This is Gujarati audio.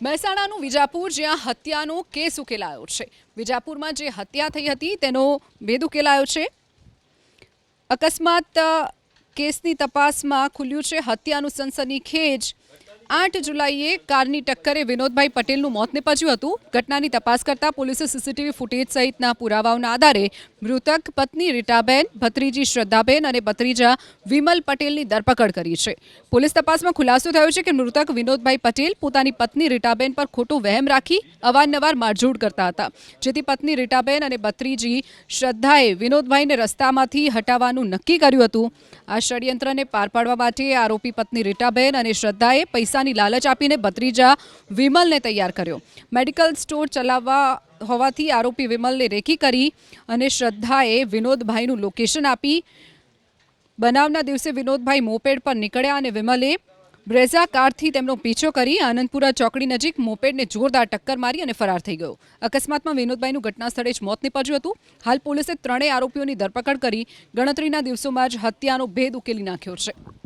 મહેસાણાનું વિજાપુર જ્યાં હત્યાનો કેસ ઉકેલાયો છે। વિજાપુરમાં જે હત્યા થઈ હતી તેનો ભેદ ઉકેલાયો છે। અકસ્માત કેસની તપાસમાં ખુલ્યું છે હત્યાનું સનસનીખેજ। 8 જુલાઈએ કારની ટક્કરે વિનોદભાઈ પટેલનું મોત નીપજ્યું હતું। ઘટનાની તપાસ કરતા પોલીસે સીસીટીવી ફૂટેજ સહિતના પુરાવાઓના આધારે મૃતક પત્ની રીટાબેન, ભત્રીજી શ્રદ્ધાબેન અને ભત્રીજા વિમલ પટેલની ધરપકડ કરી છે। પોલીસ તપાસમાં ખુલાસો થયો છે કે મૃતક વિનોદભાઈ પટેલ પોતાની પત્ની રીટાબેન પર ખોટો વહેમ રાખી અવારનવાર મારઝૂડ કરતા હતા, જેથી પત્ની રીટાબેન અને ભત્રીજી શ્રદ્ધાએ વિનોદભાઈને રસ્તામાંથી હટાવવાનું નક્કી કર્યું હતું। આ ષડયંત્રને પાર પાડવા માટે આરોપી પત્ની રીટાબેન અને શ્રદ્ધાએ પૈસાની લાલચ આપીને ભત્રીજા વિમલને તૈયાર કર્યો। મેડિકલ સ્ટોર ચલાવવા હોવાથી આરોપી વિમલને રેકી કરી અને શ્રદ્ધાએ વિનોદભાઈનું લોકેશન આપી। બનાવના દિવસે વિનોદભાઈ મોપેડ પર નીકળ્યા અને વિમલે બ્રેઝા કારથી તેમનો પીછો કરી આનંદપુરા ચોકડી નજીક મોપેડને જોરદાર ટક્કર મારી અને ફરાર થઈ ગયો। અકસ્માતમાં વિનોદભાઈનું ઘટના સ્થળે જ મોત નીપજ્યું હતું। હાલ પોલીસે ત્રણેય આરોપીઓની ધરપકડ કરી ગણતરીના દિવસોમાં જ હત્યાનો ભેદ ઉકેલી નાખ્યો છે।